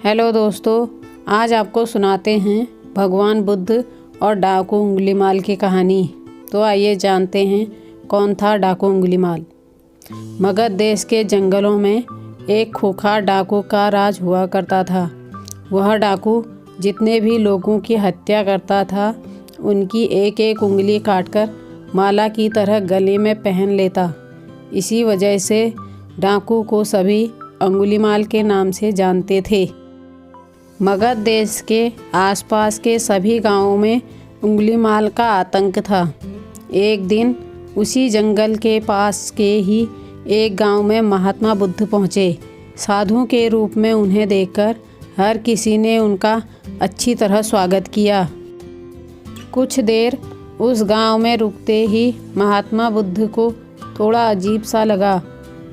Hello दोस्तों, आज आपको सुनाते हैं भगवान बुद्ध और डाकू उंगलीमाल की कहानी। तो आइए जानते हैं कौन था डाकू उंगलीमाल। मगध देश के जंगलों में एक खूंखार डाकू का राज हुआ करता था। वह डाकू जितने भी लोगों की हत्या करता था, उनकी एक एक उंगली काटकर माला की तरह गले में पहन लेता। इसी वजह से डाकू को सभी उंगलीमाल के नाम से जानते थे। मगध देश के आसपास के सभी गांवों में उंगलीमाल का आतंक था। एक दिन उसी जंगल के पास के ही एक गांव में महात्मा बुद्ध पहुँचे। साधु के रूप में उन्हें देखकर हर किसी ने उनका अच्छी तरह स्वागत किया। कुछ देर उस गांव में रुकते ही महात्मा बुद्ध को थोड़ा अजीब सा लगा।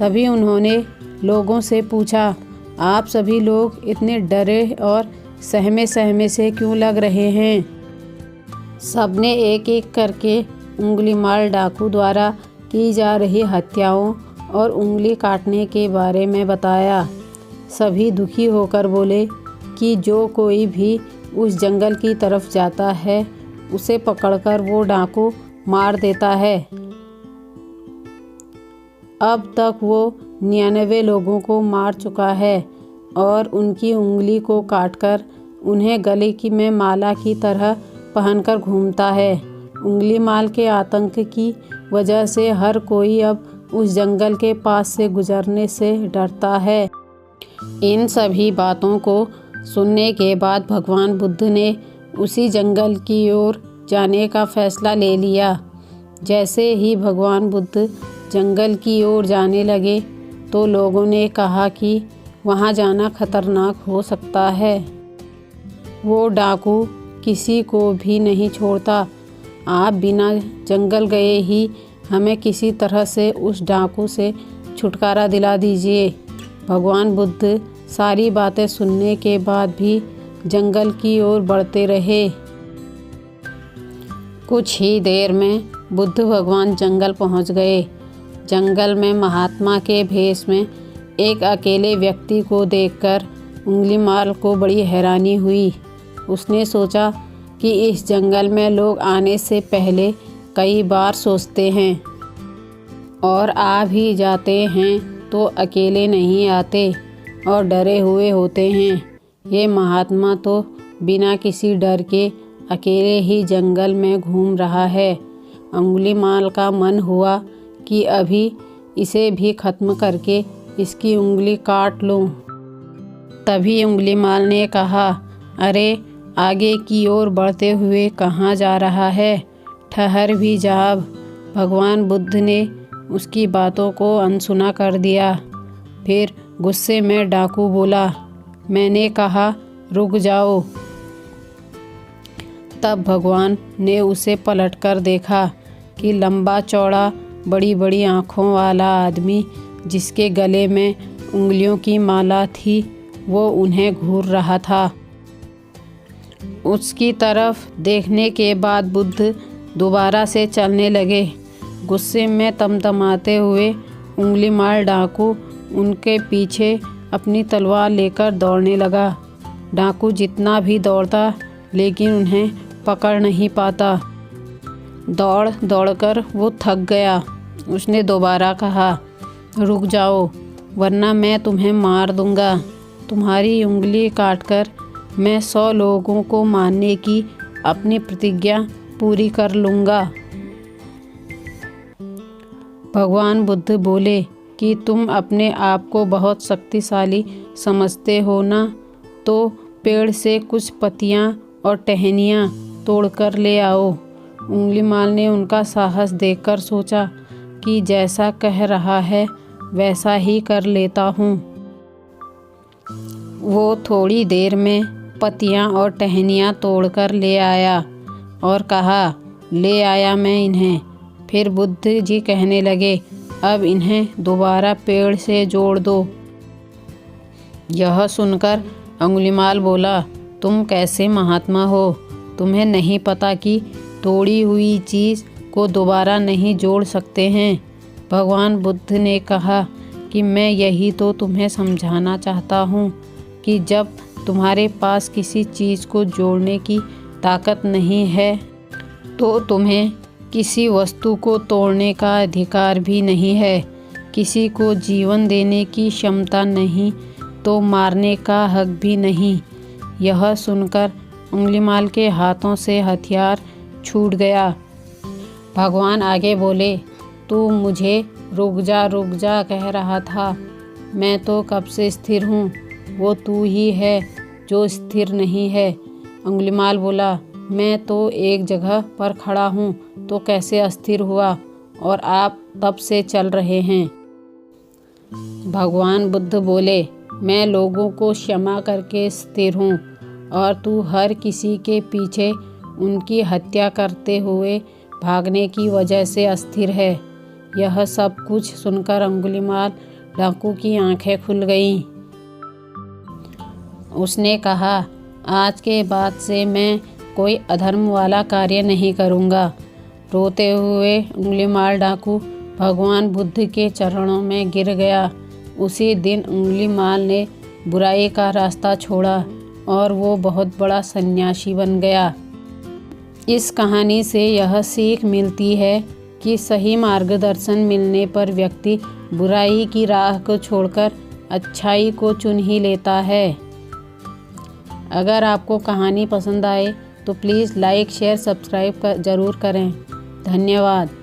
तभी उन्होंने लोगों से पूछा, आप सभी लोग इतने डरे और सहमे सहमे से क्यों लग रहे हैं? सबने एक एक करके उंगलीमाल डाकू द्वारा की जा रही हत्याओं और उंगली काटने के बारे में बताया। सभी दुखी होकर बोले कि जो कोई भी उस जंगल की तरफ जाता है, उसे पकड़कर वो डाकू मार देता है। अब तक वो 99 लोगों को मार चुका है और उनकी उंगली को काटकर उन्हें गले की में माला की तरह पहनकर घूमता है। उंगलीमाल के आतंक की वजह से हर कोई अब उस जंगल के पास से गुजरने से डरता है। इन सभी बातों को सुनने के बाद भगवान बुद्ध ने उसी जंगल की ओर जाने का फैसला ले लिया। जैसे ही भगवान बुद्ध जंगल की ओर जाने लगे तो लोगों ने कहा कि वहाँ जाना खतरनाक हो सकता है। वो डाकू किसी को भी नहीं छोड़ता। आप बिना जंगल गए ही हमें किसी तरह से उस डाकू से छुटकारा दिला दीजिए। भगवान बुद्ध सारी बातें सुनने के बाद भी जंगल की ओर बढ़ते रहे। कुछ ही देर में बुद्ध भगवान जंगल पहुंच गए। जंगल में महात्मा के भेष में एक अकेले व्यक्ति को देखकर उंगलीमाल को बड़ी हैरानी हुई। उसने सोचा कि इस जंगल में लोग आने से पहले कई बार सोचते हैं और आ भी जाते हैं तो अकेले नहीं आते और डरे हुए होते हैं। ये महात्मा तो बिना किसी डर के अकेले ही जंगल में घूम रहा है। उंगलीमाल का मन हुआ कि अभी इसे भी खत्म करके इसकी उंगली काट लूं। तभी उंगलीमाल ने कहा, अरे आगे की ओर बढ़ते हुए कहाँ जा रहा है? ठहर भी जा। भगवान बुद्ध ने उसकी बातों को अनसुना कर दिया। फिर गुस्से में डाकू बोला, मैंने कहा रुक जाओ। तब भगवान ने उसे पलटकर देखा कि लंबा चौड़ा बड़ी बड़ी आँखों वाला आदमी जिसके गले में उंगलियों की माला थी, वो उन्हें घूर रहा था। उसकी तरफ देखने के बाद बुद्ध दोबारा से चलने लगे। गुस्से में तमतमाते हुए उंगलीमाल डाकू उनके पीछे अपनी तलवार लेकर दौड़ने लगा। डाकू जितना भी दौड़ता लेकिन उन्हें पकड़ नहीं पाता। दौड़ दौड़कर वो थक गया। उसने दोबारा कहा, रुक जाओ वरना मैं तुम्हें मार दूंगा। तुम्हारी उंगली काटकर मैं 100 लोगों को मारने की अपनी प्रतिज्ञा पूरी कर लूँगा। भगवान बुद्ध बोले कि तुम अपने आप को बहुत शक्तिशाली समझते हो ना, तो पेड़ से कुछ पत्तियाँ और टहनियाँ तोड़कर ले आओ। उंगलीमाल ने उनका साहस देखकर सोचा कि जैसा कह रहा है वैसा ही कर लेता हूँ। वो थोड़ी देर में पत्तियाँ और टहनियाँ तोड़कर ले आया और कहा, ले आया मैं इन्हें। फिर बुद्ध जी कहने लगे, अब इन्हें दोबारा पेड़ से जोड़ दो। यह सुनकर उंगलीमाल बोला, तुम कैसे महात्मा हो? तुम्हें नहीं पता कि तोड़ी हुई चीज़ को दोबारा नहीं जोड़ सकते हैं? भगवान बुद्ध ने कहा कि मैं यही तो तुम्हें समझाना चाहता हूँ कि जब तुम्हारे पास किसी चीज़ को जोड़ने की ताकत नहीं है तो तुम्हें किसी वस्तु को तोड़ने का अधिकार भी नहीं है। किसी को जीवन देने की क्षमता नहीं तो मारने का हक भी नहीं। यह सुनकर अंगुलीमाल के हाथों से हथियार छूट गया। भगवान आगे बोले, तू मुझे रुक जा कह रहा था। मैं तो कब से स्थिर हूँ, वो तू ही है जो स्थिर नहीं है। अंगुलीमाल बोला, मैं तो एक जगह पर खड़ा हूँ तो कैसे अस्थिर हुआ, और आप तब से चल रहे हैं। भगवान बुद्ध बोले, मैं लोगों को क्षमा करके स्थिर हूँ और तू हर किसी के पीछे उनकी हत्या करते हुए भागने की वजह से अस्थिर है। यह सब कुछ सुनकर अंगुलीमाल डाकू की आंखें खुल गईं। उसने कहा, आज के बाद से मैं कोई अधर्म वाला कार्य नहीं करूँगा। रोते हुए अंगुलीमाल डाकू भगवान बुद्ध के चरणों में गिर गया। उसी दिन अंगुलीमाल ने बुराई का रास्ता छोड़ा और वो बहुत बड़ा सन्यासी बन गया। इस कहानी से यह सीख मिलती है कि सही मार्गदर्शन मिलने पर व्यक्ति बुराई की राह को छोड़कर अच्छाई को चुन ही लेता है। अगर आपको कहानी पसंद आए तो प्लीज़ लाइक, शेयर, सब्सक्राइब ज़रूर करें। धन्यवाद।